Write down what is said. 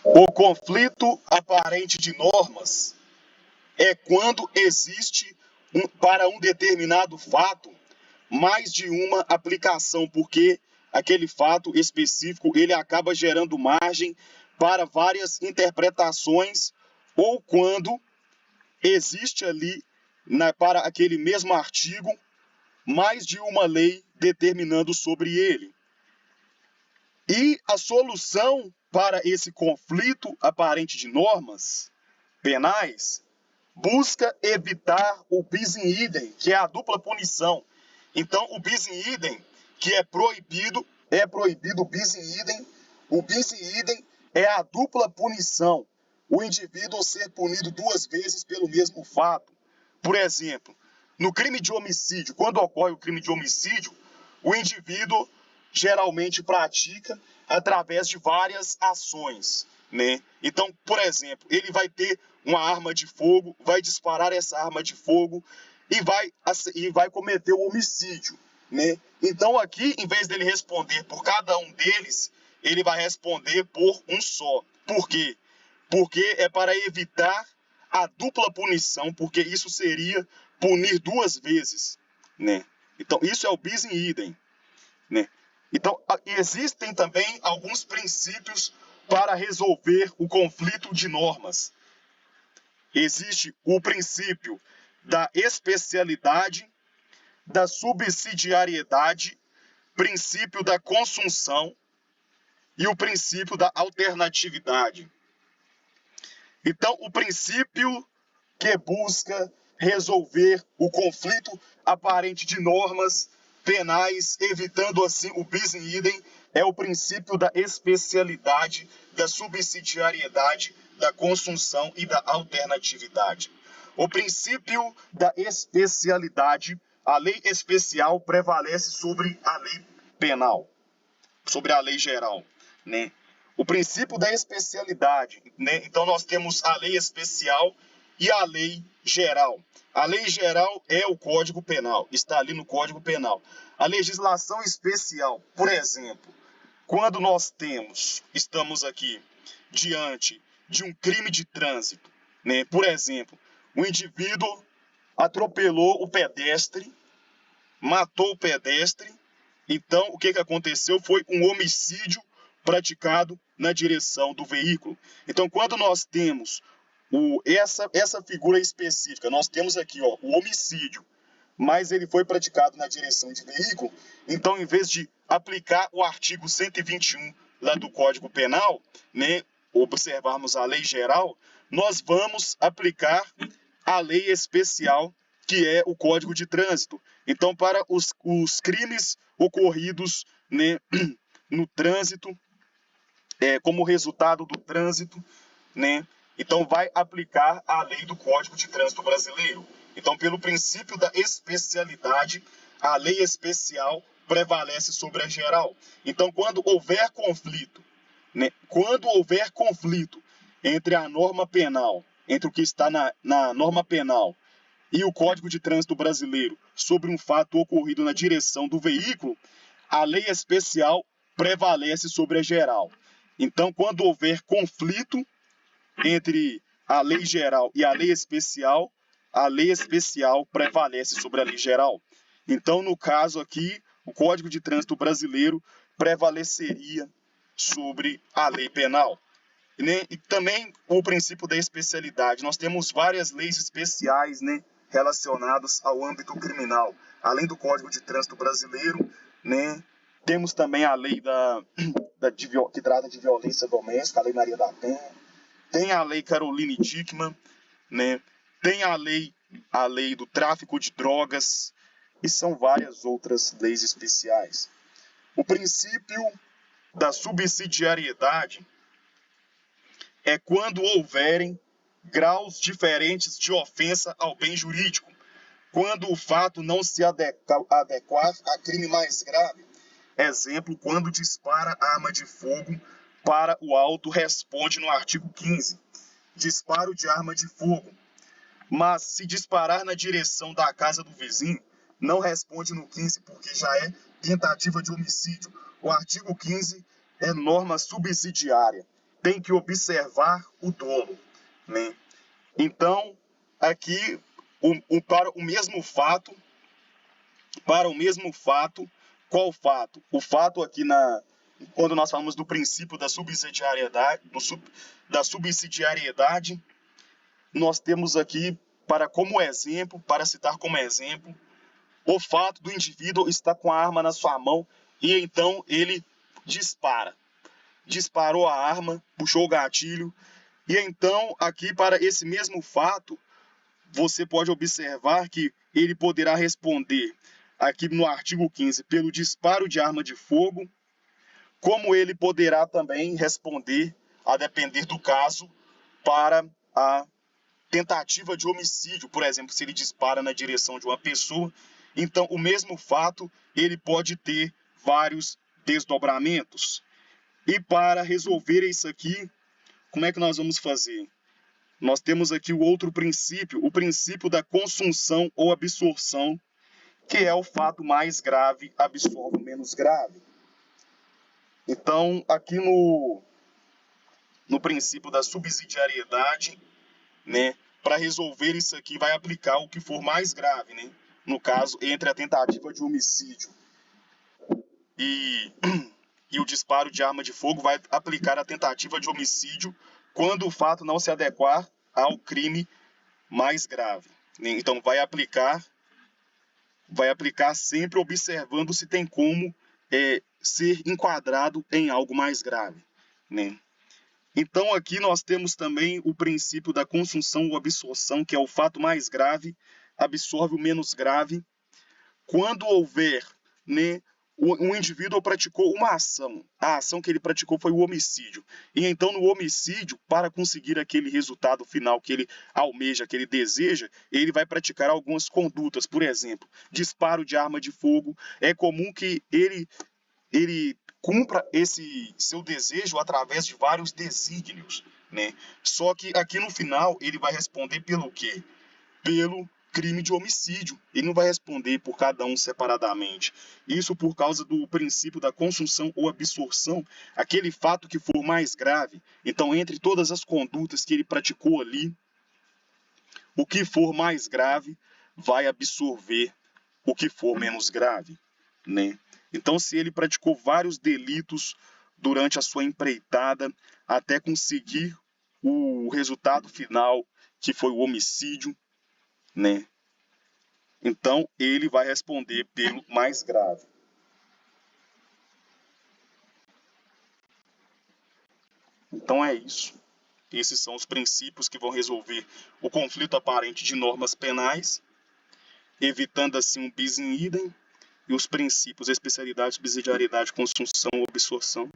O conflito aparente de normas é quando existe, para um determinado fato, mais de uma aplicação, porque aquele fato específico ele acaba gerando margem para várias interpretações, ou quando existe ali, para aquele mesmo artigo, mais de uma lei determinando sobre ele. E a solução para esse conflito aparente de normas penais busca evitar o bis in idem, que é a dupla punição. Então, o bis in idem, que é proibido o bis in idem. O bis in idem é a dupla punição, o indivíduo ser punido duas vezes pelo mesmo fato. Por exemplo, no crime de homicídio, quando ocorre o crime de homicídio, o indivíduo geralmente pratica através de várias ações, né? Então, por exemplo, ele vai ter uma arma de fogo, vai disparar essa arma de fogo e vai cometer o homicídio, né? Então, aqui, em vez dele responder por cada um deles, ele vai responder por um só. Por quê? Porque é para evitar a dupla punição, porque isso seria punir duas vezes, né? Então, isso é o bis in idem, né? Então, existem também alguns princípios para resolver o conflito de normas. Existe o princípio da especialidade, da subsidiariedade, princípio da consunção e o princípio da alternatividade. Então, o princípio que busca resolver o conflito aparente de normas penais, evitando assim o bis in idem, é o princípio da especialidade, da subsidiariedade, da consunção e da alternatividade. O princípio da especialidade, a lei especial prevalece sobre a lei penal, sobre a lei geral, né? O princípio da especialidade, né? Então nós temos a lei especial e a lei geral. A lei geral é o Código Penal, está ali no Código Penal. A legislação especial, por exemplo, quando nós estamos aqui diante de um crime de trânsito, né? Por exemplo, o indivíduo atropelou o pedestre, matou o pedestre. Então, o que aconteceu foi um homicídio praticado na direção do veículo. Então, quando nós temos essa figura específica, nós temos aqui o homicídio, mas ele foi praticado na direção de veículo. Então, em vez de aplicar o artigo 121 lá do Código Penal, né, observarmos a lei geral, nós vamos aplicar a lei especial, que é o Código de Trânsito. Então, para os crimes ocorridos, né, no trânsito, como resultado do trânsito, né, então vai aplicar a lei do Código de Trânsito brasileiro. Então, pelo princípio da especialidade, a lei especial prevalece sobre a geral. Então, quando houver conflito, né, entre a norma penal, entre o que está na norma penal e o Código de Trânsito brasileiro sobre um fato ocorrido na direção do veículo, a lei especial prevalece sobre a geral. Então, quando houver conflito entre a lei geral e a lei especial prevalece sobre a lei geral. Então, no caso aqui, o Código de Trânsito brasileiro prevaleceria sobre a lei penal. E também o princípio da especialidade. Nós temos várias leis especiais, né, relacionadas ao âmbito criminal. Além do Código de Trânsito brasileiro, né, temos também a lei que trata de violência doméstica, a Lei Maria da Penha. Tem a Lei Caroline Dickmann, né, tem a lei do tráfico de drogas, e são várias outras leis especiais. O princípio da subsidiariedade é quando houverem graus diferentes de ofensa ao bem jurídico, quando o fato não se adequar a crime mais grave. Exemplo, quando dispara arma de fogo para o alto, responde no artigo 15. Disparo de arma de fogo. Mas se disparar na direção da casa do vizinho, não responde no 15, porque já é tentativa de homicídio. O artigo 15 é norma subsidiária. tem que observar o dolo, né? Então, aqui, para o mesmo fato, qual fato? O fato aqui quando nós falamos do princípio da subsidiariedade, nós temos aqui para citar como exemplo, o fato do indivíduo estar com a arma na sua mão e então ele disparou a arma, puxou o gatilho, e então aqui para esse mesmo fato, você pode observar que ele poderá responder aqui no artigo 15 pelo disparo de arma de fogo, como ele poderá também responder, a depender do caso, para a tentativa de homicídio, por exemplo, se ele dispara na direção de uma pessoa. Então, o mesmo fato, ele pode ter vários desdobramentos. E para resolver isso aqui, como é que nós vamos fazer? Nós temos aqui o outro princípio, o princípio da consunção ou absorção, que é o fato mais grave absorve o menos grave. Então, aqui no princípio da subsidiariedade, né, para resolver isso aqui, vai aplicar o que for mais grave, né? No caso, entre a tentativa de homicídio e o disparo de arma de fogo, vai aplicar a tentativa de homicídio quando o fato não se adequar ao crime mais grave. Então, vai aplicar sempre observando se tem como ser enquadrado em algo mais grave, né? Então, aqui nós temos também o princípio da consunção ou absorção, que é o fato mais grave, absorve o menos grave. Quando houver, né, um indivíduo praticou uma ação, a ação que ele praticou foi o homicídio. E então, no homicídio, para conseguir aquele resultado final que ele almeja, que ele deseja, ele vai praticar algumas condutas. Por exemplo, disparo de arma de fogo. É comum que ele cumpra esse seu desejo através de vários desígnios, né? Só que aqui no final ele vai responder pelo quê? Pelo crime de homicídio. Ele não vai responder por cada um separadamente. Isso por causa do princípio da consunção ou absorção, aquele fato que for mais grave. Então, entre todas as condutas que ele praticou ali, o que for mais grave vai absorver o que for menos grave, né? Então, se ele praticou vários delitos durante a sua empreitada até conseguir o resultado final, que foi o homicídio, né? Então, ele vai responder pelo mais grave. Então, é isso. Esses são os princípios que vão resolver o conflito aparente de normas penais, evitando assim um bis in idem, e os princípios, especialidade, subsidiariedade, consunção, absorção.